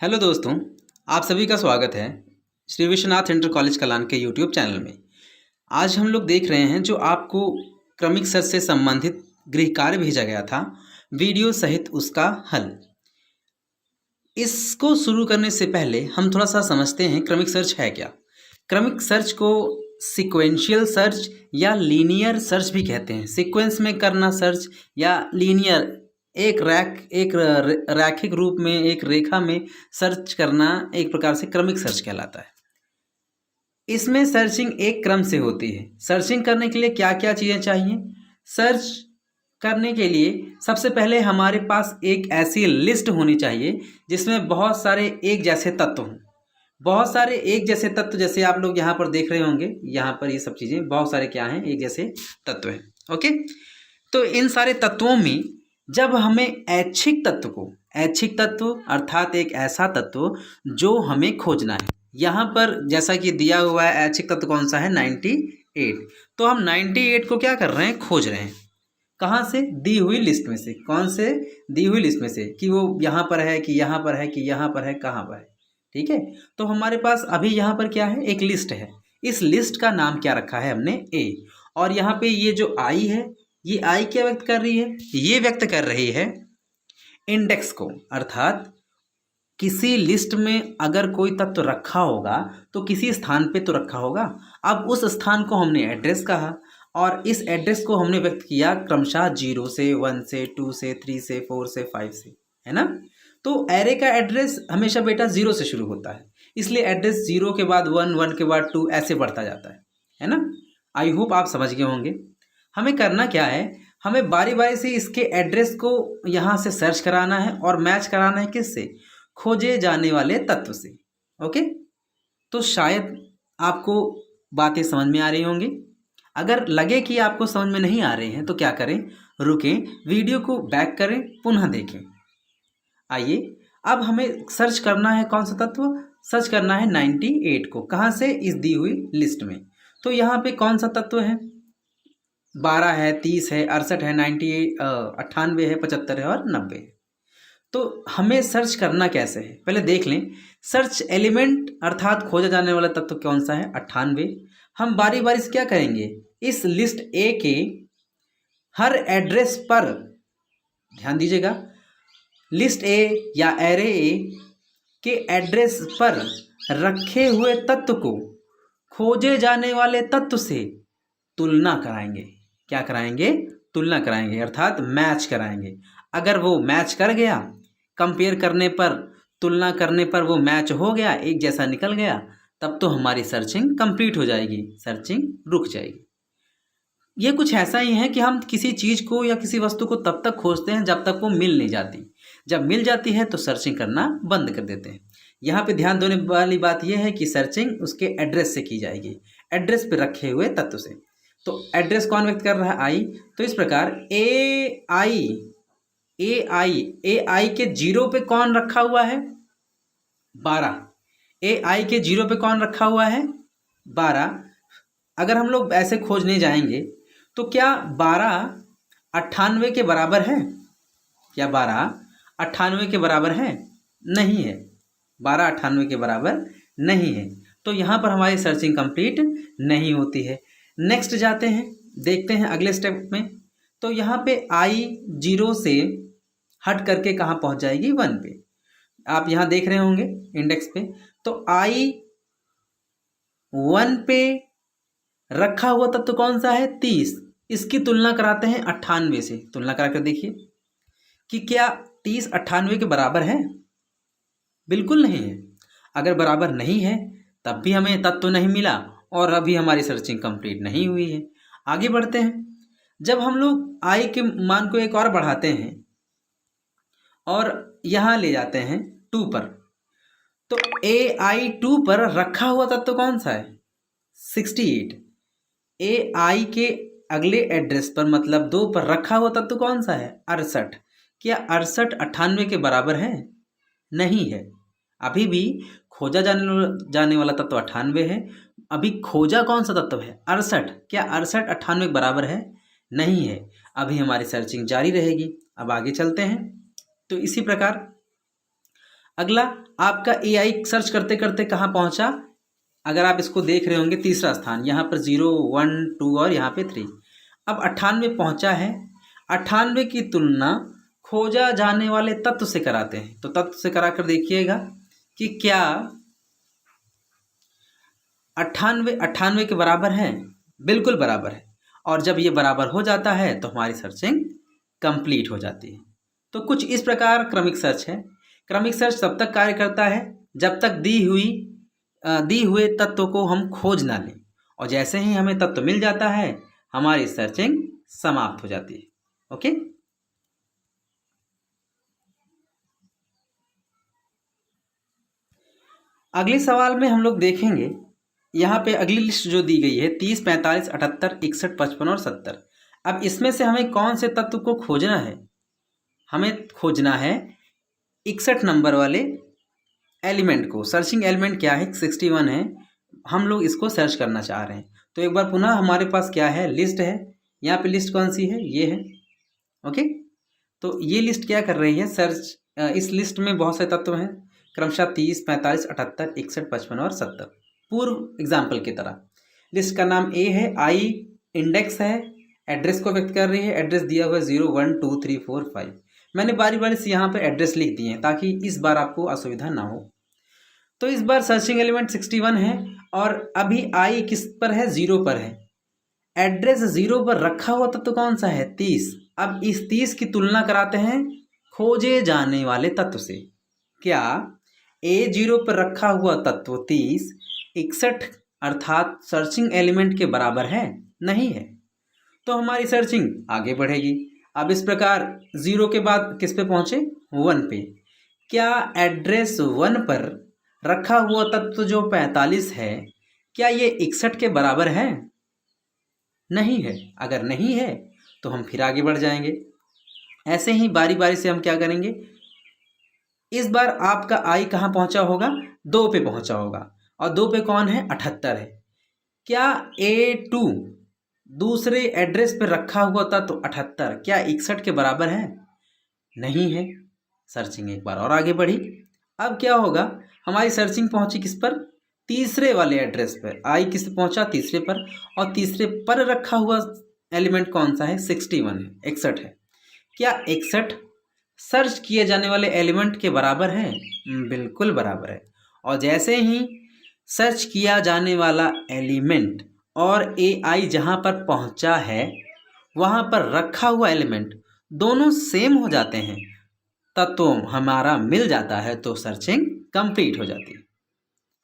Hello दोस्तों, आप सभी का स्वागत है श्री विश्वनाथ इंटर कॉलेज कलान के यूट्यूब चैनल में। आज हम लोग देख रहे हैं जो आपको क्रमिक सर्च से संबंधित गृह कार्य भेजा गया था, वीडियो सहित उसका हल। इसको शुरू करने से पहले हम थोड़ा सा समझते हैं क्रमिक सर्च है क्या। क्रमिक सर्च को सीक्वेंशियल सर्च या लीनियर सर्च भी कहते हैं। सीक्वेंस में करना सर्च या लीनियर एक रैखिक रूप में एक रेखा में सर्च करना एक प्रकार से क्रमिक सर्च कहलाता है। इसमें सर्चिंग एक क्रम से होती है। सर्चिंग करने के लिए क्या क्या चीज़ें चाहिए? सर्च करने के लिए सबसे पहले हमारे पास एक ऐसी लिस्ट होनी चाहिए जिसमें बहुत सारे एक जैसे तत्व हों। बहुत सारे एक जैसे तत्व जैसे आप लोग यहाँ पर देख रहे होंगे, यहाँ पर ये सब चीज़ें बहुत सारे क्या हैं, एक जैसे तत्व हैं। ओके, तो इन सारे तत्वों में जब हमें ऐच्छिक तत्व अर्थात एक ऐसा तत्व जो हमें खोजना है, यहाँ पर जैसा कि दिया हुआ है ऐच्छिक तत्व कौन सा है, 98। तो हम 98 को क्या कर रहे हैं, खोज रहे हैं। कहाँ से? दी हुई लिस्ट में से। कौन से? दी हुई लिस्ट में से, कि वो यहाँ पर है कि यहाँ पर है कि यहाँ पर है, कहाँ पर है। ठीक है, तो हमारे पास अभी यहाँ पर क्या है, एक लिस्ट है। इस लिस्ट का नाम क्या रखा है हमने, ए। और यहाँ पे ये जो आई है, ये आई क्या व्यक्त कर रही है? ये व्यक्त कर रही है इंडेक्स को। अर्थात किसी लिस्ट में अगर कोई तत्व रखा होगा तो किसी स्थान पे तो रखा होगा। अब उस स्थान को हमने एड्रेस कहा और इस एड्रेस को हमने व्यक्त किया क्रमशः 0 से 1 से 2 से 3 से 4 से 5 से, है ना। तो एरे का एड्रेस हमेशा बेटा 0 से शुरू होता है, इसलिए एड्रेस 0 के बाद 1, 1 के बाद 2 ऐसे बढ़ता जाता है ना। आई होप आप समझ गए होंगे। हमें करना क्या है, हमें बारी बारी से इसके एड्रेस को यहाँ से सर्च कराना है और मैच कराना है किससे, खोजे जाने वाले तत्व से। ओके, तो शायद आपको बातें समझ में आ रही होंगी। अगर लगे कि आपको समझ में नहीं आ रही हैं तो क्या करें, रुकें, वीडियो को बैक करें, पुनः देखें। आइए, अब हमें सर्च करना है कौन सा तत्व, सर्च करना है 98 को। कहाँ से? इस दी हुई लिस्ट में। तो यहाँ पे कौन सा तत्व है, 12 है, 30 है, 68 है, 98 है, 75 है और 90 है। तो हमें सर्च करना कैसे है, पहले देख लें। सर्च एलिमेंट अर्थात खोजा जाने वाला तत्व कौन सा है, 98। हम बारी बारी से क्या करेंगे, इस लिस्ट ए के हर एड्रेस पर, ध्यान दीजिएगा, लिस्ट ए या एरे ए के एड्रेस पर रखे हुए तत्व को खोजे जाने वाले तत्व से तुलना कराएंगे। क्या कराएंगे? तुलना कराएंगे, अर्थात मैच कराएंगे। अगर वो मैच कर गया, कंपेयर करने पर, तुलना करने पर वो मैच हो गया, एक जैसा निकल गया, तब तो हमारी सर्चिंग कंप्लीट हो जाएगी, सर्चिंग रुक जाएगी। ये कुछ ऐसा ही है कि हम किसी चीज़ को या किसी वस्तु को तब तक खोजते हैं जब तक वो मिल नहीं जाती। जब मिल जाती है तो सर्चिंग करना बंद कर देते हैं। यहाँ पे ध्यान देने वाली बात यह है कि सर्चिंग उसके एड्रेस से की जाएगी, एड्रेस पे रखे हुए तत्व से। तो एड्रेस कौन व्यक्त कर रहा है, आई। तो इस प्रकार ए आई के 0 पे कौन रखा हुआ है, 12। ए आई के 0 पे कौन रखा हुआ है, 12। अगर हम लोग ऐसे खोजने जाएंगे तो क्या 12 98 के बराबर है? क्या 12 98 के बराबर है? नहीं है, 12 98 के बराबर नहीं है। तो यहाँ पर हमारी सर्चिंग कंप्लीट नहीं होती है। नेक्स्ट जाते हैं, देखते हैं अगले स्टेप में। तो यहाँ पे आई 0 से हट करके कहाँ पहुँच जाएगी, 1 पे। आप यहाँ देख रहे होंगे इंडेक्स पे। तो आई 1 पे रखा हुआ तत्व कौन सा है, 30। इसकी तुलना कराते हैं 98 से। तुलना करा कर देखिए कि क्या 30 98 के बराबर है? बिल्कुल नहीं है। अगर बराबर नहीं है तब भी हमें तत्व नहीं मिला और अभी हमारी सर्चिंग कंप्लीट नहीं हुई है। आगे बढ़ते हैं। जब हम लोग आई के मान को एक और बढ़ाते हैं और यहाँ ले जाते हैं 2 पर, तो ए आई 2 पर रखा हुआ तत्व कौन सा है, 68। ए आई के अगले एड्रेस पर मतलब 2 पर रखा हुआ तत्व कौन सा है, 68। क्या 68 98 के बराबर है? नहीं है। अभी भी खोजा जाने वाला तत्व 98 है। अभी खोजा कौन सा तत्व है, 68। क्या 68 98 के बराबर है? नहीं है। अभी हमारी सर्चिंग जारी रहेगी। अब आगे चलते हैं। तो इसी प्रकार अगला आपका AI सर्च करते करते कहाँ पहुँचा, अगर आप इसको देख रहे होंगे तीसरा स्थान, यहाँ पर 0, 1, 2 और यहाँ पे 3। अब 98 पहुँचा है। 98 की तुलना खोजा जाने वाले तत्व से कराते हैं। तो तत्व से करा कर देखिएगा कि क्या 98 के बराबर है। बिल्कुल बराबर है। और जब ये बराबर हो जाता है तो हमारी सर्चिंग कंप्लीट हो जाती है। तो कुछ इस प्रकार क्रमिक सर्च है। क्रमिक सर्च तब तक कार्य करता है जब तक दी हुए तत्व को हम खोज ना लें, और जैसे ही हमें तत्व मिल जाता है हमारी सर्चिंग समाप्त हो जाती है। ओके, अगले सवाल में हम लोग देखेंगे, यहाँ पे अगली लिस्ट जो दी गई है 30, 45, 78, 61, 55 और 70। अब इसमें से हमें कौन से तत्व को खोजना है? हमें खोजना है 61 नंबर वाले एलिमेंट को। सर्चिंग एलिमेंट क्या है? 61 है। हम लोग इसको सर्च करना चाह रहे हैं। तो एक बार पुनः हमारे पास क्या है? लिस्ट है। यहाँ पे लिस्ट कौन सी है? ये है। ओके, तो ये लिस्ट क्या कर रही है? सर्च। इस लिस्ट में बहुत से तत्व हैं, क्रमशः 30, 45, 78, 61, 55 और 70। पूर्व एग्जाम्पल की तरह लिस्ट का नाम ए है, आई इंडेक्स है, एड्रेस को व्यक्त कर रही है। एड्रेस दिया हुआ है 0, 1, 2, 3, 4, 5। मैंने बारी बारी से यहाँ पर एड्रेस लिख दिए हैं ताकि इस बार आपको असुविधा ना हो। तो इस बार सर्चिंग एलिमेंट 61 है और अभी आई किस पर है? 0 पर है। एड्रेस 0 पर रखा हुआ तत्व कौन सा है? 30। अब इस 30 की तुलना कराते हैं खोजे जाने वाले तत्व से। क्या A0 पर रखा हुआ तत्व 30 61 अर्थात सर्चिंग एलिमेंट के बराबर है? नहीं है। तो हमारी सर्चिंग आगे बढ़ेगी। अब इस प्रकार 0 के बाद किस पे पहुंचे? 1 पे। क्या एड्रेस 1 पर रखा हुआ तत्व जो 45 है, क्या ये 61 के बराबर है? नहीं है। अगर नहीं है तो हम फिर आगे बढ़ जाएंगे। ऐसे ही बारी बारी से हम क्या करेंगे, इस बार आपका आई कहाँ पहुंचा होगा? 2 पे पहुंचा होगा। और 2 पे कौन है? 78 है। क्या A2 दूसरे एड्रेस पे रखा हुआ था तो 78 क्या 61 के बराबर है? नहीं है। सर्चिंग एक बार और आगे बढ़ी। अब क्या होगा, हमारी सर्चिंग पहुंची किस पर? तीसरे वाले एड्रेस पर। आई किस पे पहुंचा? तीसरे पर। और तीसरे पर रखा हुआ एलिमेंट कौन सा है? 61 है, 61 है। क्या 61 सर्च किए जाने वाले एलिमेंट के बराबर है? बिल्कुल बराबर है। और जैसे ही सर्च किया जाने वाला एलिमेंट और AI जहाँ पर पहुँचा है वहाँ पर रखा हुआ एलिमेंट दोनों सेम हो जाते हैं, तत्व हमारा मिल जाता है, तो सर्चिंग कंप्लीट हो जाती है।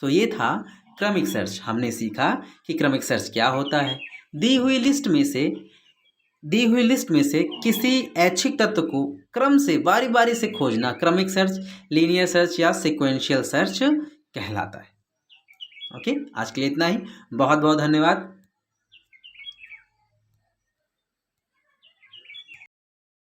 तो ये था क्रमिक सर्च। हमने सीखा कि क्रमिक सर्च क्या होता है। दी हुई लिस्ट में से किसी ऐच्छिक तत्व को क्रम से बारी बारी से खोजना क्रमिक सर्च, लीनियर सर्च या सीक्वेंशियल सर्च कहलाता है। ओके, आज के लिए इतना ही। बहुत बहुत धन्यवाद।